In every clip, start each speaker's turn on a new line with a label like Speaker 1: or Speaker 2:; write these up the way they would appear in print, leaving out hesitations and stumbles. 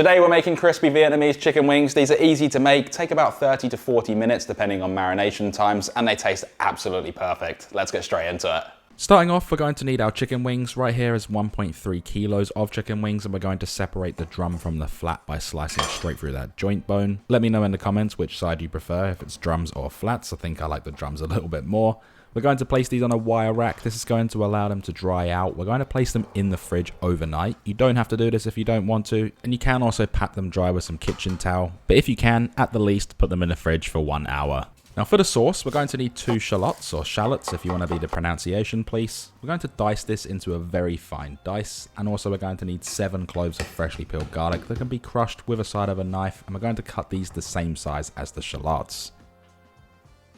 Speaker 1: Today we're making crispy Vietnamese chicken wings. These are easy to make, take about 30 to 40 minutes depending on marination times, and they taste absolutely perfect. Let's get straight into it.
Speaker 2: Starting off, we're going to need our chicken wings. Right here is 1.3 kilos of chicken wings, and we're going to separate the drum from the flat by slicing straight through that joint bone. Let me know in the comments which side you prefer, if it's drums or flats. I think I like the drums a little bit more. We're going to place these on a wire rack. This is going to allow them to dry out. We're going to place them in the fridge overnight. You don't have to do this if you don't want to, and you can also pat them dry with some kitchen towel. But if you can, at the least, put them in the fridge for 1 hour. Now for the sauce, we're going to need 2 shallots, or shallots if you want to be the pronunciation, please. We're going to dice this into a very fine dice, and also we're going to need 7 cloves of freshly peeled garlic that can be crushed with a side of a knife, and we're going to cut these the same size as the shallots.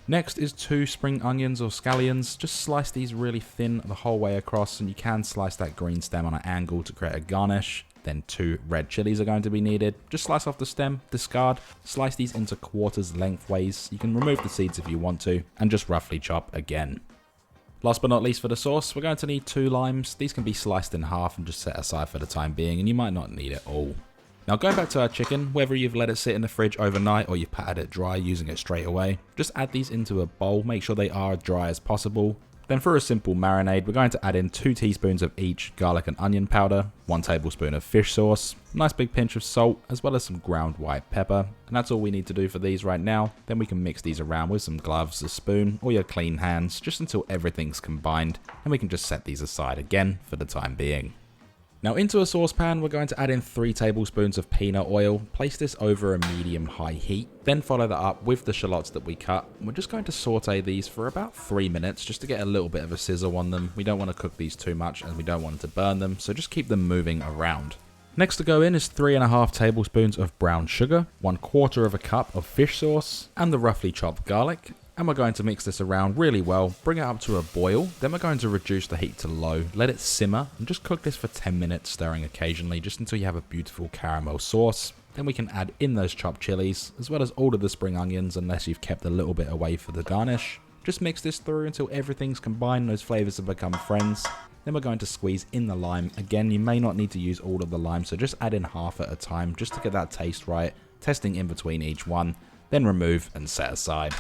Speaker 2: Next is 2 spring onions or scallions. Just slice these really thin the whole way across, and you can slice that green stem on an angle to create a garnish. Then 2 red chilies are going to be needed. Just slice off the stem, discard, slice these into quarters lengthways. You can remove the seeds if you want to, and just roughly chop again. Last but not least for the sauce, we're going to need 2 limes. These can be sliced in half and just set aside for the time being, and you might not need it all. Now going back to our chicken, whether you've let it sit in the fridge overnight or you've patted it dry using it straight away, just add these into a bowl, make sure they are as dry as possible. Then for a simple marinade, we're going to add in 2 teaspoons of each garlic and onion powder, 1 tablespoon of fish sauce, a nice big pinch of salt, as well as some ground white pepper. And that's all we need to do for these right now. Then we can mix these around with some gloves, a spoon, or your clean hands, just until everything's combined, and we can just set these aside again for the time being. Now into a saucepan, we're going to add in 3 tablespoons of peanut oil, place this over a medium-high heat, then follow that up with the shallots that we cut. We're just going to saute these for about 3 minutes just to get a little bit of a sizzle on them. We don't want to cook these too much and we don't want to burn them, so just keep them moving around. Next to go in is 3.5 tablespoons of brown sugar, 1/4 of a cup of fish sauce, and the roughly chopped garlic. And we're going to mix this around really well, bring it up to a boil, then we're going to reduce the heat to low, let it simmer, and just cook this for 10 minutes, stirring occasionally, just until you have a beautiful caramel sauce. Then we can add in those chopped chilies, as well as all of the spring onions, unless you've kept a little bit away for the garnish. Just mix this through until everything's combined, those flavours have become friends. Then we're going to squeeze in the lime. Again, you may not need to use all of the lime, so just add in half at a time, just to get that taste right, testing in between each one, then remove and set aside.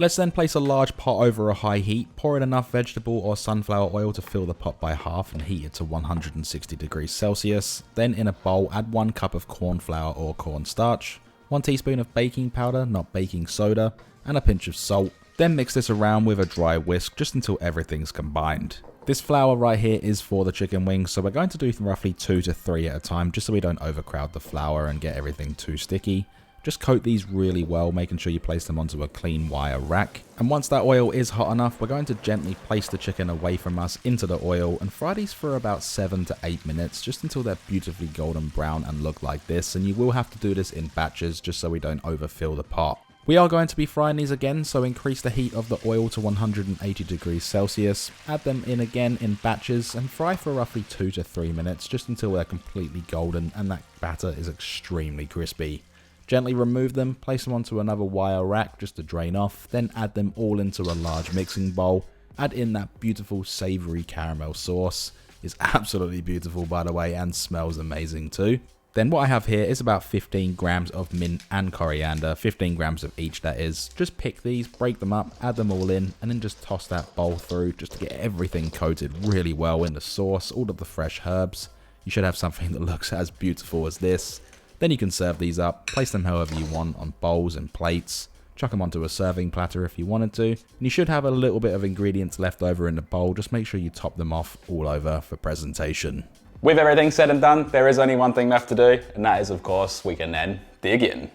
Speaker 2: Let's then place a large pot over a high heat, pour in enough vegetable or sunflower oil to fill the pot by half and heat it to 160 degrees Celsius. Then in a bowl, add 1 cup of corn flour or cornstarch, 1 teaspoon of baking powder, not baking soda, and a pinch of salt. Then mix this around with a dry whisk just until everything's combined. This flour right here is for the chicken wings, so we're going to do roughly 2 to 3 at a time just so we don't overcrowd the flour and get everything too sticky. Just coat these really well, making sure you place them onto a clean wire rack. And once that oil is hot enough, we're going to gently place the chicken away from us into the oil and fry these for about 7 to 8 minutes, just until they're beautifully golden brown and look like this. And you will have to do this in batches just so we don't overfill the pot. We are going to be frying these again, so increase the heat of the oil to 180 degrees Celsius. Add them in again in batches and fry for roughly 2 to 3 minutes, just until they're completely golden and that batter is extremely crispy. Gently remove them, place them onto another wire rack just to drain off, then add them all into a large mixing bowl. Add in that beautiful savoury caramel sauce. It's absolutely beautiful, by the way, and smells amazing too. Then what I have here is about 15 grams of mint and coriander, 15 grams of each that is. Just pick these, break them up, add them all in, and then just toss that bowl through just to get everything coated really well in the sauce, all of the fresh herbs. You should have something that looks as beautiful as this. Then you can serve these up, place them however you want on bowls and plates, chuck them onto a serving platter if you wanted to, and you should have a little bit of ingredients left over in the bowl. Just make sure you top them off all over for presentation.
Speaker 1: With everything said and done, there is only one thing left to do, and that is, of course, we can then dig in.